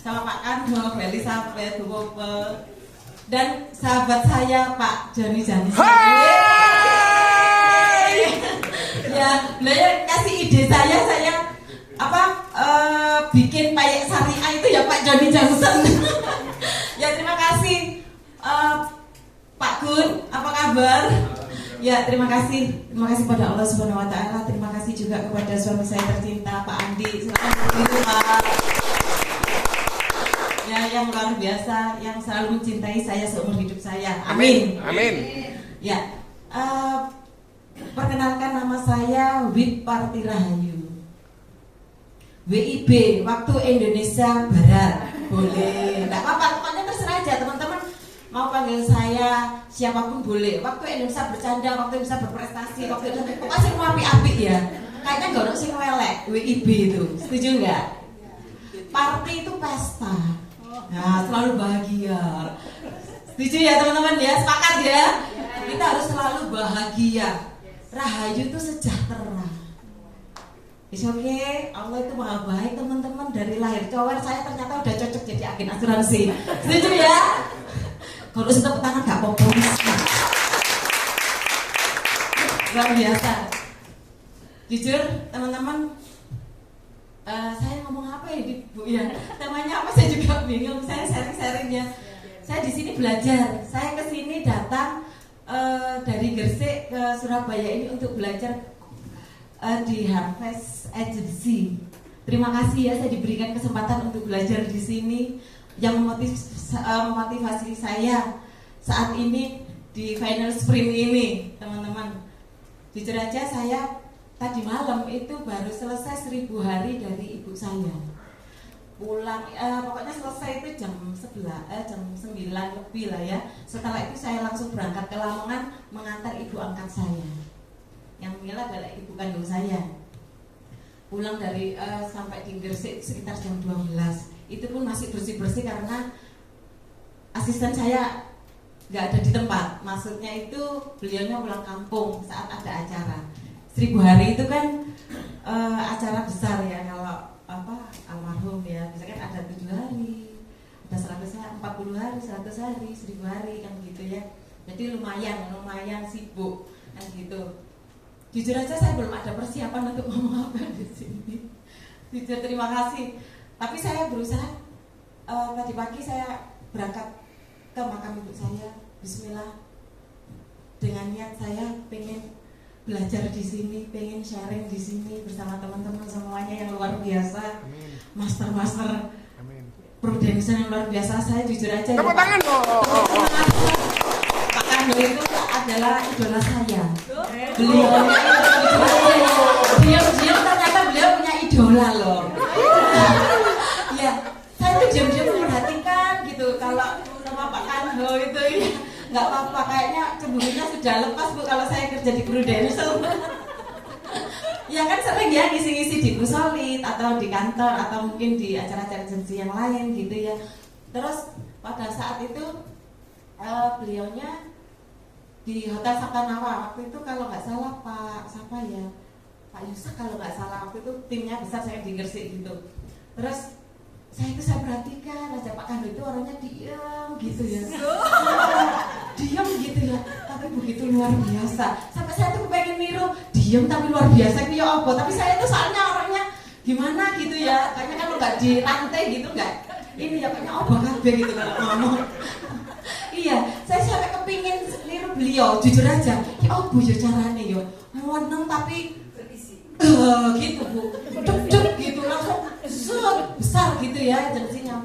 sama Pak Kanho, Beli sampai Duwope, dan sahabat saya Pak Joni Jansen. Ya, beliau kasih ide saya bikin payek syariah itu ya Pak Joni Jansen. Ya terima kasih Pak Gun, apa kabar? Ya terima kasih pada Allah Subhanahu Wa Taala. Terima kasih juga kepada suami saya tercinta Pak Andi. Silakan berdiri Pak. Ya yang luar biasa, yang selalu mencintai saya seumur hidup saya. Amin. Amin. Ya, perkenalkan nama saya Witparti Rahayu. WIB, Waktu Indonesia Barat. Boleh, nggak apa-apa, pokoknya terserah aja teman-teman. Mau panggil saya siapapun boleh. Waktu Indonesia bercanda, waktu Indonesia berprestasi, waktu Indonesia pokoknya sing api-api ya. Kayaknya nggak ada sing welek. WIB itu, setuju nggak? Party itu pesta. Nah, selalu bahagia. Setuju ya teman-teman ya? Sepakat ya? Kita harus selalu bahagia. Rahayu itu sejahtera. It's okay, Allah itu maha baik teman-teman. Dari lahir cower saya ternyata udah cocok jadi agen asuransi. Setuju ya? Kalau tepuk tangan gak apa-apa. Luar biasa. Jujur teman-teman, saya ngomong apa ya Bu ya? Temanya apa saya juga bingung. Saya sharing-sharing ya. Saya di sini belajar. Saya ke sini datang dari Gresik ke Surabaya ini untuk belajar di Harvest Agency. Terima kasih ya saya diberikan kesempatan untuk belajar di sini. Yang memotivasi saya saat ini di final sprint ini, teman-teman. Jujur aja saya tadi malam itu baru selesai 1000 hari dari ibu saya. Pulang, pokoknya selesai itu jam 9 lebih lah ya. Setelah itu saya langsung berangkat ke Lamongan mengantar ibu angkat saya. Yang Mila adalah ibu kandung saya. Pulang dari sampai di Gresik sekitar jam 12. Itu pun masih bersih-bersih karena asisten saya nggak ada di tempat. Maksudnya itu beliaunya pulang kampung saat ada acara 1000 hari itu kan acara besar ya. Kalau almarhum ya, misalkan ada 7 hari, ada 100 hari, 40 hari, 100 hari, 1000 hari kan gitu ya. Jadi lumayan sibuk kan gitu. Jujur aja saya belum ada persiapan untuk ngomong apa di sini. Jujur terima kasih. Tapi saya berusaha, tadi pagi saya berangkat ke makam ibu saya, Bismillah, dengan niat saya pengen belajar di sini, pengen sharing di sini bersama teman-teman semuanya yang luar biasa, master Prudential yang luar biasa. Saya jujur aja. Tepuk tangan dong. Pak Kanho itu adalah idola saya. Beliau diam-diam ternyata beliau punya idola loh. Ya, saya tuh diam-diam memperhatikan gitu kalau sama Pak Kanho itu ya, nggak apa-apa, kayaknya cemburunya sudah lepas Bu kalau saya kerja di Prudential. Ya kan sering ya ngisi-ngisi di Busolit atau di kantor atau mungkin di acara-acara agensi yang lain gitu ya. Terus pada saat itu beliaunya di Hotel Sapanawa waktu itu kalau nggak salah Pak Yusuf kalau nggak salah waktu itu timnya besar saya di Gresik gitu. Terus saya perhatikan aja Pak Kanho itu orangnya diam gitu ya. Diam gitu ya, tapi begitu luar biasa. Sampai saya tuh pengen niru, diam tapi luar biasa itu ya apa. Tapi saya itu soalnya orangnya gimana gitu ya. Kayaknya kalau nggak dirantai gitu nggak. Ini ya kayaknya apa kabeh gitu kalau ngomong. Iya, saya sampai kepingin niru beliau, jujur aja. Ya apa ya caranya ya. Meneng tapi gitu Bu, duk gitu langsung besar gitu ya agensinya.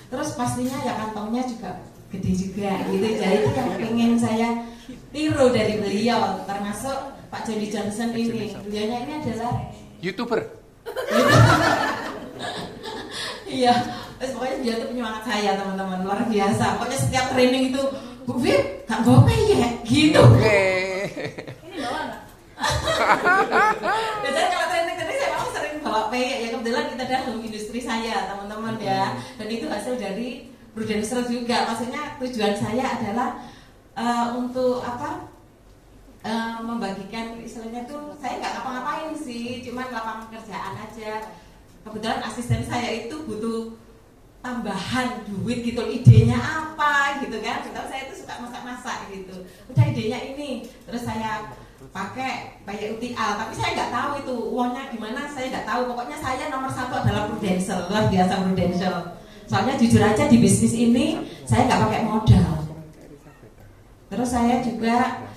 Terus pastinya ya kantongnya juga gede juga gitu. Jadi itu yang pengen saya tiru dari beliau, termasuk Pak Joni Jansen ini. Beliaunya ini adalah YouTuber. Iya, pokoknya dia tuh penyemangat saya teman-teman, luar biasa. Pokoknya setiap training itu Bu Vip, gak gope ya gitu. Ini bawa nggak? Biasanya kalau training saya memang sering bawa peyek ya, kebetulan kita dalam industri saya teman-teman ya. Dan itu hasil dari Prudential juga. Maksudnya tujuan saya adalah untuk membagikan istilahnya tuh, saya nggak ngapa-ngapain sih, cuman lapangan kerjaan aja. Kebetulan asisten saya itu butuh tambahan duit gitu, idenya apa gitu kan. Tahu saya itu suka masak-masak gitu, udah idenya ini, terus saya pakai bayar UTL, tapi saya nggak tahu itu uangnya gimana, saya nggak tahu. Pokoknya saya nomor satu adalah Prudential, luar biasa Prudential. Soalnya jujur aja di bisnis ini saya nggak pakai modal, terus saya juga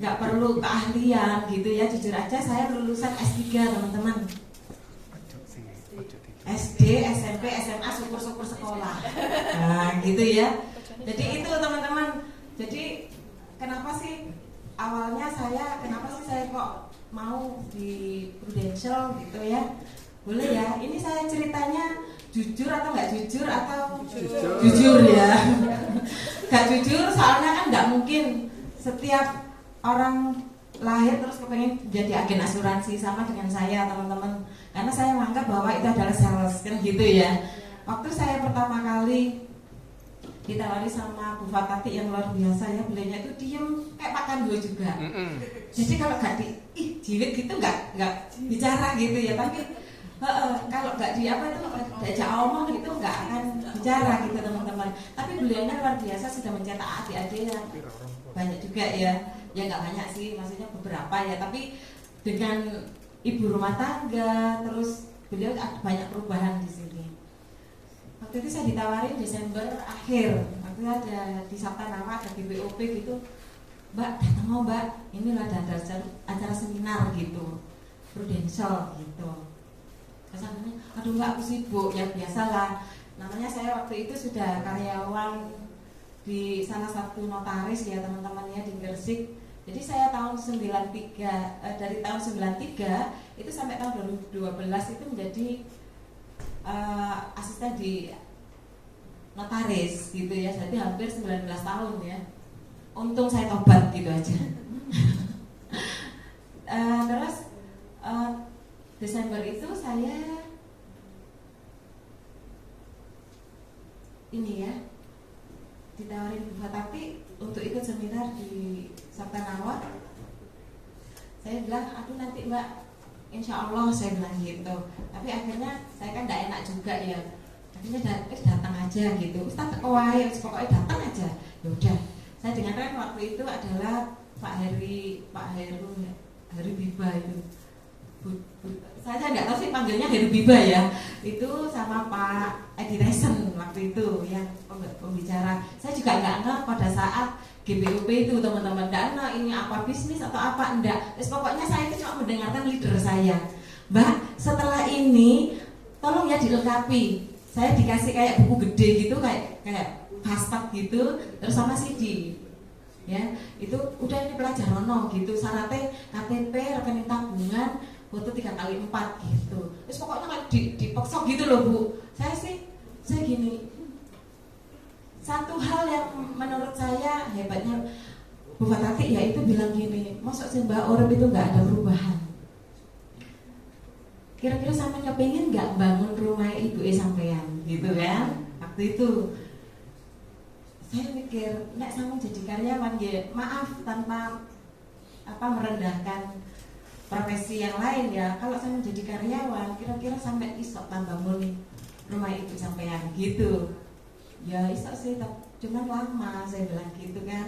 nggak perlu keahlian gitu ya. Jujur aja saya lulusan S3 teman-teman, SD, SMP, SMA, syukur-syukur sekolah. Nah gitu ya. Jadi itu teman-teman. Jadi kenapa sih awalnya kenapa sih saya kok mau di Prudential gitu ya? Boleh ya, ini saya ceritanya jujur atau nggak jujur atau jujur ya. Nggak jujur soalnya kan nggak mungkin setiap orang lahir terus kepengen jadi agen asuransi sama dengan saya teman-teman, karena saya menganggap bahwa itu adalah sales kan gitu ya. Waktu saya pertama kali ditawari sama Bu Fatati yang luar biasa ya, beliaunya itu diem kayak Pak Kandu juga. Jadi kalau nggak jiwit gitu nggak bicara gitu ya, tapi kalau nggak diajak omong gitu nggak akan bicara gitu teman-teman. Tapi beliaunya luar biasa, sudah mencetak adik-adik yang banyak juga ya nggak banyak sih, maksudnya beberapa ya, tapi dengan ibu rumah tangga, terus beliau banyak perubahan di sini. Waktu itu saya ditawarin Desember akhir, waktu itu ada di Sabta Nama, ada di BOP gitu, Mbak datang mau Mbak, ini ada acara seminar gitu, Prudential gitu. Kesannya, aduh Mbak aku sibuk, ya biasalah. Namanya saya waktu itu sudah karyawan di salah satu notaris ya teman-teman ya di Gresik. Jadi saya tahun 93, dari tahun 93 itu sampai tahun 2012 itu menjadi asisten di notaris gitu ya. Jadi hampir 19 tahun ya. Untung saya tobat gitu aja. Terus Desember itu saya ini ya ditawarin Bu Fatati untuk ikut seminar di Sabta Nawa. Saya bilang, aduh nanti Mbak, insya Allah saya bilang gitu. Tapi akhirnya saya kan tidak enak juga ya. Akhirnya datang aja gitu. Ustaz kewai, pokoknya datang aja. Yaudah. Saya dengarkan waktu itu adalah Pak Heru Biba itu. Saya nggak tahu sih panggilnya Heru Biba ya. Itu sama Pak Edi Resen waktu itu yang pembicara. Saya juga nggak tahu pada saat GBOP itu teman-teman, dana ini apa bisnis atau apa enggak. Terus pokoknya saya itu cuma mendengarkan leader saya, Mbak setelah ini tolong ya dilengkapi. Saya dikasih kayak buku gede gitu, kayak pastak gitu, terus sama CD ya, itu udah ini pelajaran gitu, syaratnya KTP, rekening tabungan, foto 3x4 gitu. Terus pokoknya kayak dipeksok gitu loh Bu. Saya gini, satu hal yang menurut saya hebatnya Bu Fatati yaitu bilang gini, masuk sih Mbak, orang itu nggak ada perubahan. Kira-kira sampai kepingin nggak bangun rumah ibu sampean gitu kan? Waktu itu saya mikir, nek sama jadi karyawan ya, maaf tanpa merendahkan profesi yang lain ya. Kalau saya menjadi karyawan, kira-kira sampai isok tambah bangun rumah ibu sampean gitu. Ya isok sih, cuman lama saya bilang gitu kan.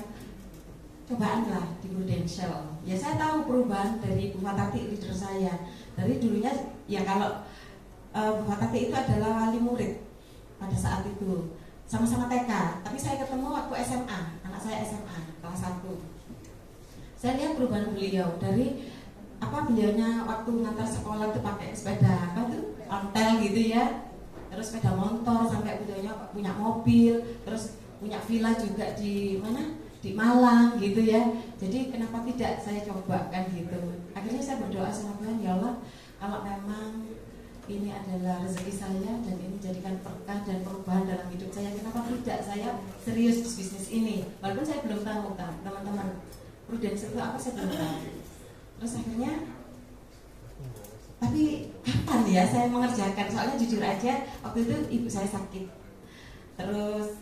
Cobaanlah di Prudential. Ya saya tahu perubahan dari Bu Fatati leader saya. Dari dulunya ya kalau Bu Fatati itu adalah wali murid pada saat itu. Sama-sama TK, tapi saya ketemu waktu SMA, anak saya SMA kelas 1. Saya lihat perubahan beliau dari beliaunya waktu ngantar sekolah itu pakai sepeda ontel gitu ya, terus sepeda motor, sampai beliaunya punya mobil, terus punya villa juga di mana, di Malang gitu ya. Jadi kenapa tidak saya coba kan gitu. Akhirnya saya berdoa sama Tuhan, ya Allah kalau memang ini adalah rezeki saya dan ini jadikan berkah dan perubahan dalam hidup saya, kenapa tidak saya serius di bisnis ini. Walaupun saya belum tahu teman-teman Prudential itu apa, saya belum tahu. Terus akhirnya, tapi kapan ya saya mengerjakan, soalnya jujur aja waktu itu ibu saya sakit. Terus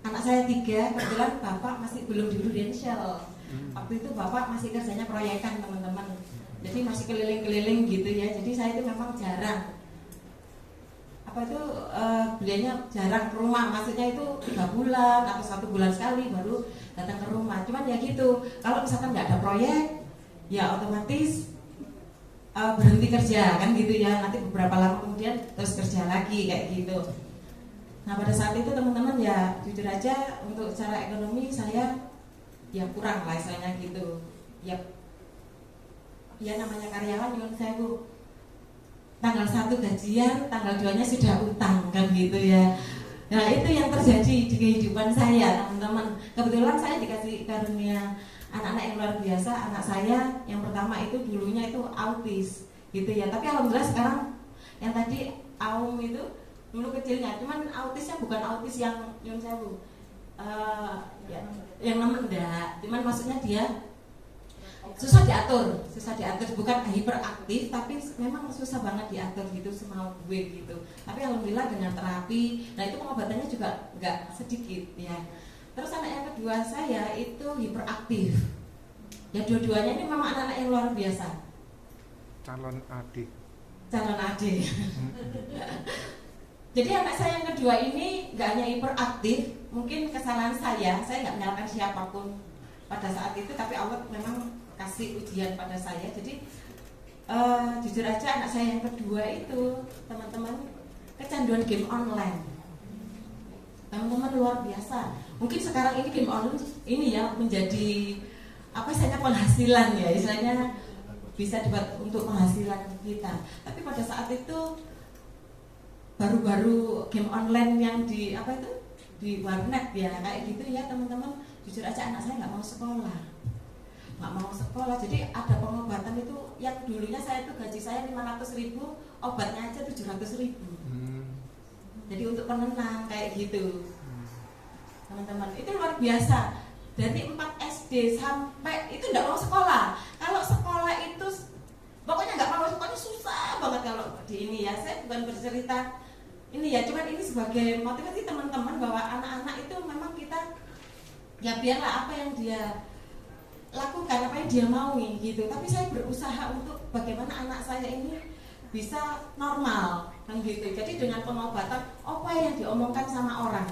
anak saya 3, kebetulan bapak masih belum di Prudential. Waktu itu bapak masih kerjanya proyekan teman-teman, jadi masih keliling-keliling gitu ya. Jadi saya itu memang jarang beliaunya jarang ke rumah, maksudnya itu 3 bulan atau 1 bulan sekali baru datang ke rumah. Cuman ya gitu, kalau misalkan nggak ada proyek ya otomatis berhenti kerja kan gitu ya, nanti beberapa lama kemudian terus kerja lagi kayak gitu. Nah pada saat itu teman-teman ya jujur aja untuk secara ekonomi saya ya kurang lah istilahnya gitu ya. Ya namanya karyawan nyuwun sewu, tanggal 1 gajian, tanggal 2-nya sudah utang kan gitu ya. Nah itu yang terjadi di kehidupan saya teman-teman. Kebetulan saya dikasih karunia anak-anak yang luar biasa. Anak saya yang pertama itu dulunya itu autis gitu ya, tapi alhamdulillah sekarang yang tadi Aum itu dulu kecilnya, cuman autisnya bukan autis yang nyun sewu ya, yang nemen enggak, cuman maksudnya dia susah diatur, bukan hiperaktif tapi memang susah banget diatur gitu semau gue gitu. Tapi alhamdulillah dengan terapi, nah itu pengobatannya juga nggak sedikit ya. Terus anak yang kedua saya itu hiperaktif. Ya dua-duanya ini memang anak-anak yang luar biasa. Calon adik. Jadi anak saya yang kedua ini nggak hanya hiperaktif, mungkin kesalahan saya nggak menyalahkan siapapun pada saat itu, tapi Allah memang kasih ujian pada saya. Jadi jujur aja anak saya yang kedua itu teman-teman kecanduan game online. Teman-teman luar biasa. Mungkin sekarang ini game online ini ya menjadi istilahnya penghasilan ya, istilahnya bisa dibuat untuk penghasilan kita. Tapi pada saat itu baru-baru game online yang di di warnet ya kayak gitu ya teman-teman. Jujur aja anak saya nggak mau sekolah, jadi ada pengobatan itu yang dulunya saya itu gaji saya 500.000, obatnya aja 700.000. Jadi untuk penenang kayak gitu teman-teman, itu luar biasa. Dari 4 SD sampai itu nggak mau sekolah. Kalau sekolah itu pokoknya nggak mau sekolah, susah banget kalau di ini ya. Saya bukan bercerita ini ya, cuman ini sebagai motivasi teman-teman bahwa anak-anak itu memang kita ya biarlah apa yang dia lakukan, apa yang dia mau gitu. Tapi saya berusaha untuk bagaimana anak saya ini bisa normal kan gitu. Jadi dengan pengobatan apa yang diomongkan sama orang,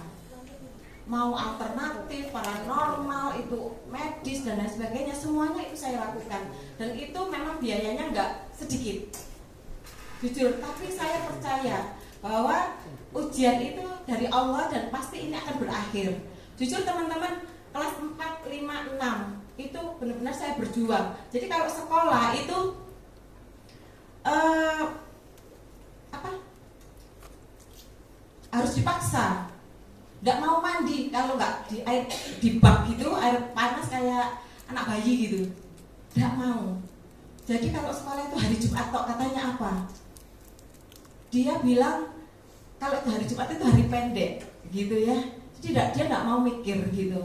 mau alternatif, paranormal, itu medis dan lain sebagainya, semuanya itu saya lakukan. Dan itu memang biayanya nggak sedikit, jujur. Tapi saya percaya bahwa ujian itu dari Allah dan pasti ini akan berakhir. Jujur teman-teman, kelas 4, 5, 6 itu benar-benar saya berjuang. Jadi kalau sekolah itu harus dipaksa, nggak mau mandi kalau nggak di air di bak gitu, air panas kayak anak bayi gitu, nggak mau. Jadi kalau sekolah itu hari Jumat tok, katanya apa? Dia bilang kalau hari Jumat itu hari pendek gitu ya. Jadi dia nggak mau mikir gitu.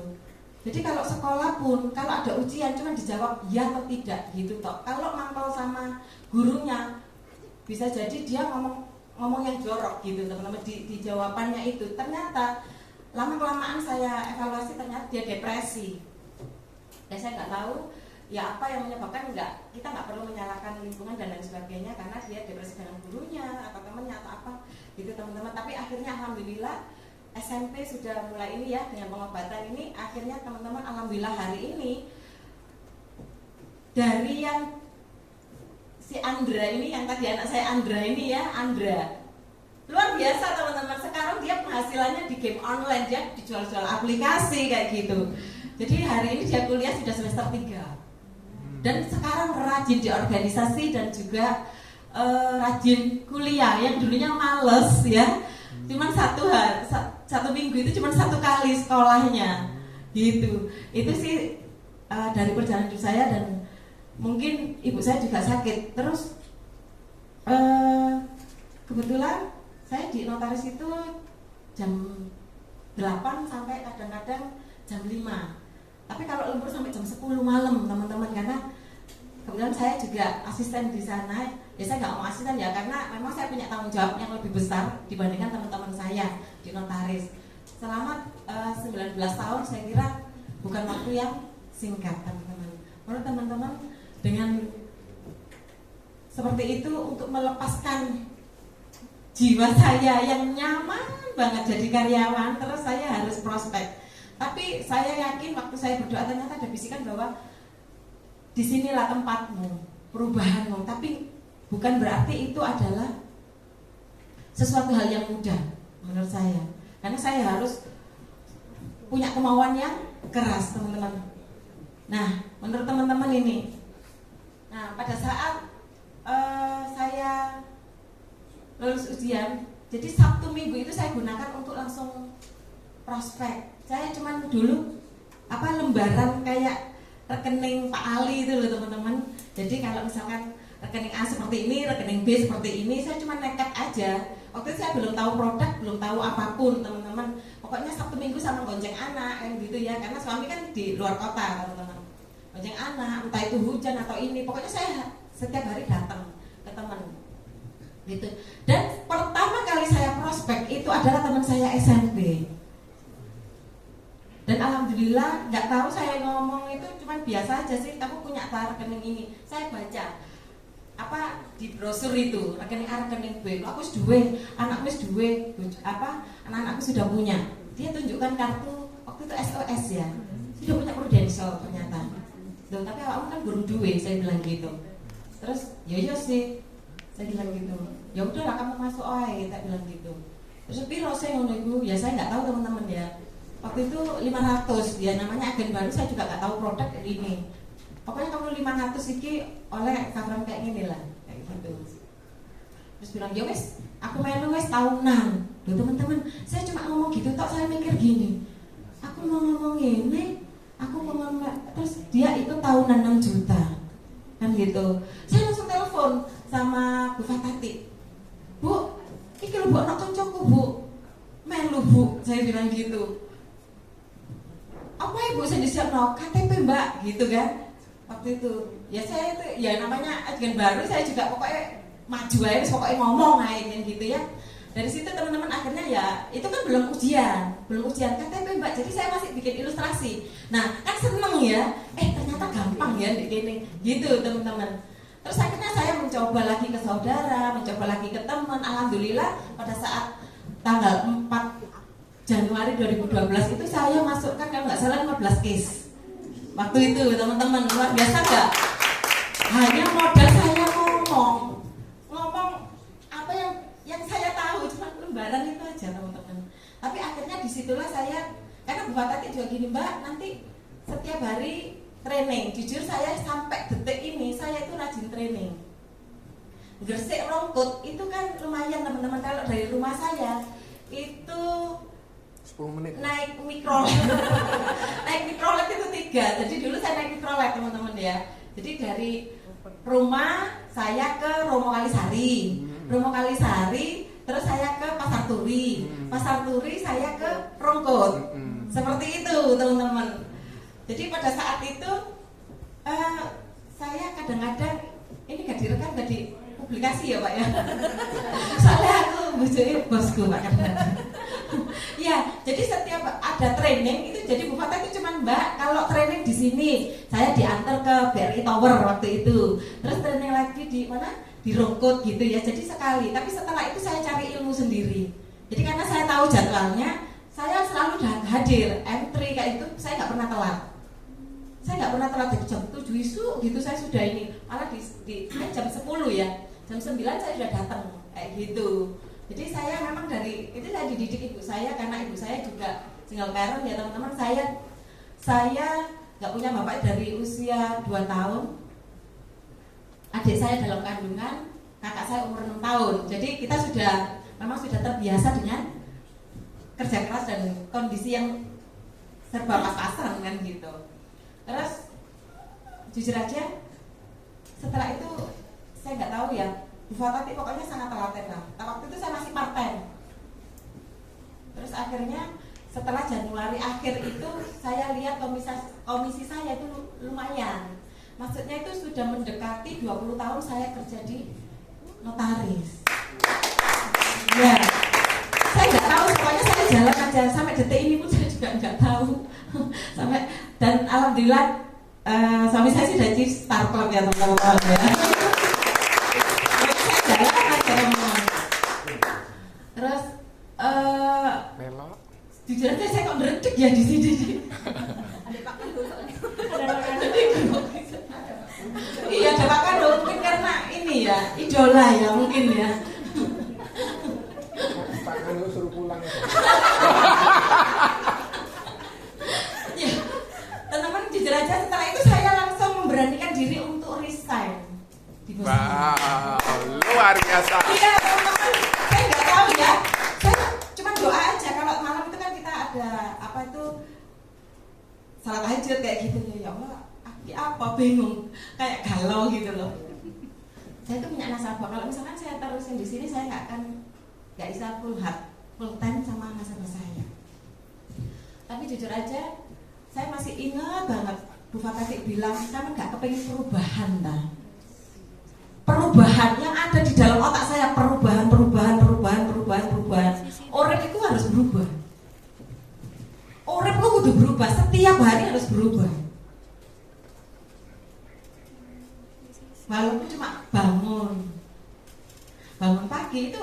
Jadi kalau sekolah pun kalau ada ujian cuma dijawab ya atau tidak gitu toh. Kalau mangkal sama gurunya bisa jadi dia ngomong yang jorok gitu teman-teman di jawabannya itu. Ternyata lama-kelamaan saya evaluasi, ternyata dia depresi. Dan saya nggak tahu ya apa yang menyebabkan, kita nggak perlu menyalahkan lingkungan dan lain sebagainya karena dia depresi dengan gurunya atau temannya atau apa gitu teman-teman. Tapi akhirnya alhamdulillah SMP sudah mulai ini ya dengan pengobatan ini. Akhirnya teman-teman alhamdulillah hari ini dari yang si Andra ini, yang tadi anak saya Andra ini ya, Andra luar biasa teman-teman. Sekarang dia penghasilannya di game online, dia dijual-jual aplikasi kayak gitu. Jadi hari ini dia kuliah sudah semester 3 dan sekarang rajin di organisasi dan juga rajin kuliah. Yang dulunya males ya, cuman satu minggu itu cuma 1 kali sekolahnya gitu. Itu sih dari perjalanan hidup saya. Dan mungkin ibu saya juga sakit. Terus kebetulan saya di notaris itu jam 8 sampai kadang-kadang jam 5. Tapi kalau lembur sampai jam 10 malam teman-teman, karena kebetulan saya juga asisten di sana. Ya saya nggak mau asisten ya, karena memang saya punya tanggung jawab yang lebih besar dibandingkan teman-teman saya di notaris. Selama 19 tahun saya kira bukan waktu yang singkat teman-teman. Menurut teman-teman dengan seperti itu untuk melepaskan jiwa saya yang nyaman banget jadi karyawan, terus saya harus prospek. Tapi saya yakin waktu saya berdoa ternyata ada bisikan bahwa disinilah tempatmu, perubahanmu. Tapi bukan berarti itu adalah sesuatu hal yang mudah menurut saya. Karena saya harus punya kemauan yang keras, teman-teman. Nah, menurut teman-teman ini, nah pada saat saya lulus ujian, jadi Sabtu Minggu itu saya gunakan untuk langsung prospek. Saya cuman dulu lembaran kayak rekening Pak Ali itu loh teman-teman. Jadi kalau misalkan rekening A seperti ini, rekening B seperti ini, saya cuma nekat aja. Waktu itu saya belum tahu produk, belum tahu apapun teman-teman. Pokoknya Sabtu Minggu sama gonceng anak kan gitu ya, karena suami kan di luar kota teman-teman. Gonceng anak, entah itu hujan atau ini, pokoknya saya setiap hari datang ke teman gitu. Dan pertama kali saya prospek itu adalah teman saya SMP. Dan alhamdulillah, nggak tahu saya ngomong itu cuma biasa aja sih. Kamu punya rekening ini, saya baca di brosur itu rekening A, rekening B. Aku sudah anakku sudah anak-anakku sudah punya. Dia tunjukkan kartu waktu itu SOS ya, sudah punya Prudential ternyata. Loh, tapi awakmu kan belum duwe, saya bilang gitu. Terus yo sih, saya bilang gitu. Ya udahlah kamu masuk aja, tak bilang gitu. Terus piro saya ngono iku, ya saya nggak tahu teman-teman ya. Waktu itu 500, ya namanya agen baru, saya juga nggak tahu produk ini. Pokoknya kamu 500 iki oleh coveran kayak gini lah, kayak gitu. Terus bilang, ya wes, aku melu wes tahunan. Loh teman-teman, saya cuma ngomong gitu, tok saya mikir gini. Aku mau ngomong ini, aku mau ngomong, terus dia itu tahunan 6 juta, kan gitu. Saya langsung telepon sama Bu Fatati, Bu, iki lho Bu, anak koncoku Bu, melu Bu, saya bilang gitu. Apa ibu saya disiapno KTP Mbak gitu kan waktu itu. Ya saya itu ya namanya agen baru, saya juga pokoknya maju aja, pokoknya ngomong aja gitu ya. Dari situ teman-teman akhirnya ya itu kan belum ujian KTP Mbak, jadi saya masih bikin ilustrasi. Nah kan seneng ya, ternyata gampang ya gini gitu teman-teman. Terus akhirnya saya mencoba lagi ke saudara, mencoba lagi ke teman. Alhamdulillah pada saat tanggal 4 Januari 2012 itu saya masukkan kalau nggak salah 15 case. Waktu itu teman-teman luar biasa nggak? Hanya modal saya ngomong apa yang saya tahu, cuma lembaran itu aja teman-teman. Tapi akhirnya disitulah saya, karena Bu Fatati juga gini Mbak, nanti setiap hari training. Jujur saya sampai detik ini saya itu rajin training. Gresik Rongkut itu kan lumayan teman-teman, kalau dari rumah saya itu 10 menit. Naik mikrolet itu 3. Jadi dulu saya naik mikrolet teman-teman ya. Jadi dari rumah saya ke Romo Kalisari, Romo Kalisari terus saya ke Pasar Turi, Pasar Turi saya ke Rongkut. Seperti itu teman-teman. Jadi pada saat itu saya kadang-kadang ini gak direkam, gak dipublikasi ya Pak ya. Soalnya aku bujukin bosku Pak kadang-kadang. Ya, jadi setiap ada training itu jadi Bu Fatah itu cuman Mbak, kalau training di sini saya diantar ke BRI Tower waktu itu. Terus training lagi di mana? Di Rongkut gitu ya. Jadi sekali, tapi setelah itu saya cari ilmu sendiri. Jadi karena saya tahu jadwalnya, saya selalu hadir, entry kayak itu saya nggak pernah telat. Saya nggak pernah telat, dari jam 7 isu gitu saya sudah ini. Malah di jam 10 ya. Jam 9 saya sudah datang kayak gitu. Jadi saya memang dari itu saya dididik ibu saya, karena ibu saya juga single parent ya teman-teman. Saya nggak punya bapak dari usia 2 tahun. Adik saya dalam kandungan, kakak saya umur 6 tahun. Jadi kita memang sudah terbiasa dengan kerja keras dan kondisi yang serba pas-pasan kan gitu. Terus jujur aja setelah itu saya nggak tahu ya, Bu Fatati pokoknya sangat telaten lah. Waktu itu saya masih part-time. Terus akhirnya setelah Januari akhir itu saya lihat komisi saya itu lumayan. Maksudnya itu sudah mendekati 20 tahun saya kerja di notaris. Ya, saya nggak tahu, pokoknya saya jalan aja sampai detik ini pun saya juga nggak tahu. Dan alhamdulillah suami saya sudah di Star Club ya teman-teman ya. Terus Belok. jujur aja saya kok ngeredek ya di sini. Ada Pak Kando soalnya. Iya, ada Pak Kando mungkin karena ini ya idola ya mungkin ya. Pak Kando suruh pulang. Ya, teman-teman jujur aja setelah itu saya langsung memberanikan diri untuk resign di bos saya. Wow, luar biasa. Iya teman-teman, saya nggak tahu ya. Saya cuma doa aja kalau malam itu kan kita ada apa itu salat tahajud kayak gitu ya Allah. Apa bingung kayak galau gitu loh. Saya tuh punya nasabah kalau misalkan saya terusin di sini saya nggak bisa full time sama nasabah saya. Tapi jujur aja saya masih ingat banget Bu Fatati bilang kamu nggak kepengen perubahan dah. Perubahan yang ada di dalam otak saya perubahan. Orang itu harus berubah. Orang itu kudu berubah setiap hari harus berubah. Walaupun cuma bangun pagi itu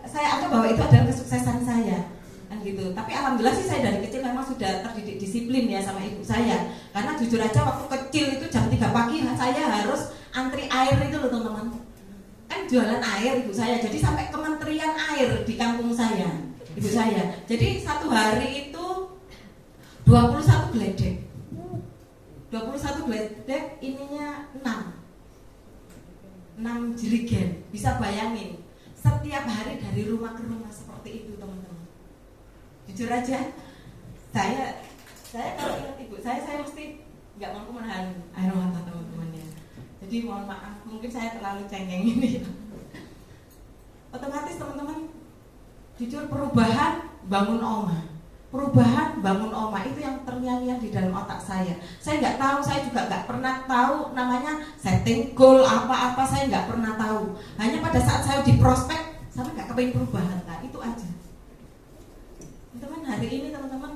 saya anggap bahwa itu adalah kesuksesan saya kan gitu. Tapi alhamdulillah sih saya dari kecil memang sudah terdidik disiplin ya sama ibu saya. Karena jujur aja waktu kecil itu jam 3 pagi saya harus antri air itu loh teman-teman. Kan jualan air ibu saya. Jadi sampai kementerian air di kampung saya ibu saya. Jadi satu hari itu 21 geledek. 21 geledek ininya 6 jerigen, bisa bayangin setiap hari dari rumah ke rumah seperti itu teman-teman. Jujur aja, saya kalau ingat ibu saya mesti nggak mampu menahan air mata teman-teman ya. Jadi mohon maaf, mungkin saya terlalu cengeng ini. Otomatis teman-teman, jujur perubahan bangun oma itu yang terngiang-ngiang di dalam otak saya. Saya nggak tahu, saya juga nggak pernah tahu namanya setting goal apa-apa, saya nggak pernah tahu. Hanya pada saat saya di prospek, saya nggak kepengen perubahan, nah, itu aja. Teman-teman hari ini teman-teman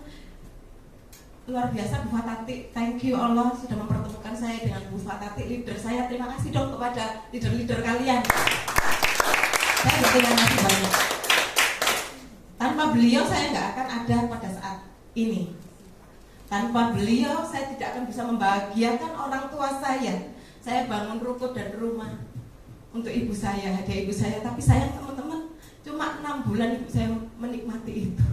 luar biasa Bu Fatati, thank you Allah sudah mempertemukan saya dengan Bu Fatati, leader saya. Terima kasih dong kepada leader-leader kalian. Saya berterima kasih banyak. Tanpa beliau saya nggak akan ada pada saat ini. Tanpa beliau saya tidak akan bisa membahagiakan orang tua saya. Saya bangun ruko dan rumah untuk ibu saya, hadiah ibu saya. Tapi sayang teman-teman, cuma 6 bulan ibu saya menikmati itu.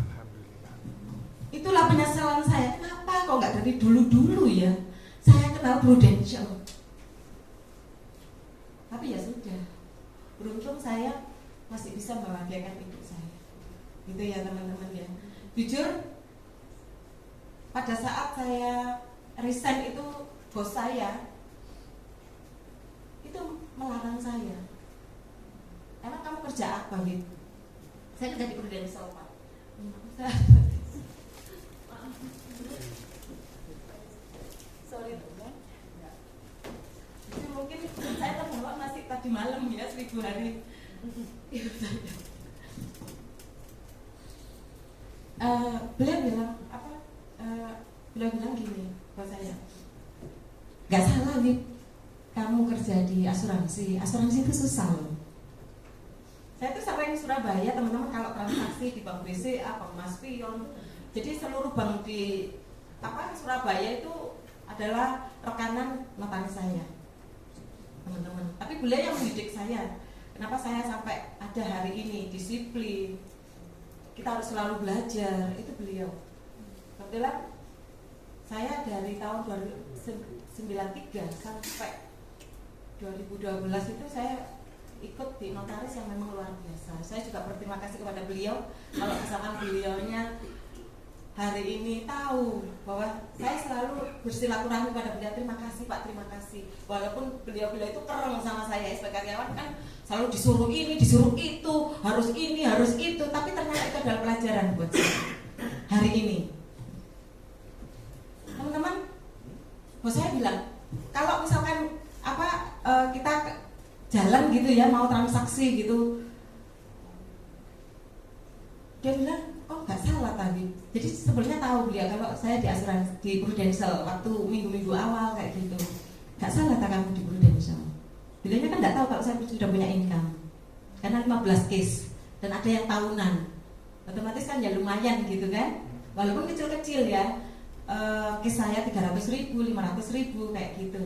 Itulah penyesalan saya. Kenapa kok nggak dari dulu-dulu ya? Saya kenal Prudential. Tapi ya sudah. Beruntung saya masih bisa membahagiakan ibu saya. Gitu ya teman-teman ya. Jujur pada saat saya resign itu bos saya itu melarang saya. Emang kamu kerja apa gitu? Saya kerja di Prudential Pak. Sorry teman. Jadi mungkin saya terbawa masih tadi malam ya 1000 hari. Ibu saya. Beliau bilang apa? Beliau bilang gini buat saya, nggak salah nih kamu kerja di asuransi itu susah loh. Saya tuh sering Surabaya teman-teman kalau transaksi di Bank BCA, Bank Maspion, jadi seluruh bank di Surabaya itu adalah rekanan notaris saya teman-teman. Tapi beliau yang mendidik saya. Kenapa saya sampai ada hari ini disiplin? Kita harus selalu belajar, itu beliau. Kebetulan saya dari tahun 1993 sampai 2012 itu saya ikut di notaris yang memang luar biasa. Saya juga berterima kasih kepada beliau. Kalau misalkan beliaunya hari ini tahu bahwa saya selalu bersilaturahmi kepada beliau, terima kasih Pak, terima kasih. Walaupun beliau itu keren sama saya sebagai karyawan kan selalu disuruh ini, disuruh itu, harus ini, harus itu, tapi ternyata itu adalah pelajaran buat saya hari ini. Teman-teman, bos saya bilang, kalau misalkan kita jalan gitu ya, mau transaksi gitu, dia bilang, oh nggak salah tadi. Jadi sebenarnya tahu beliau kalau saya di asuransi di Prudential waktu minggu-minggu awal kayak gitu, nggak salah tak kamu di Prudential. Beliaunya kan nggak tahu kalau saya sudah punya income, karena 15 case dan ada yang tahunan. Otomatis kan ya lumayan gitu kan, walaupun kecil-kecil ya. Kes saya 300.000, 500.000 kayak gitu.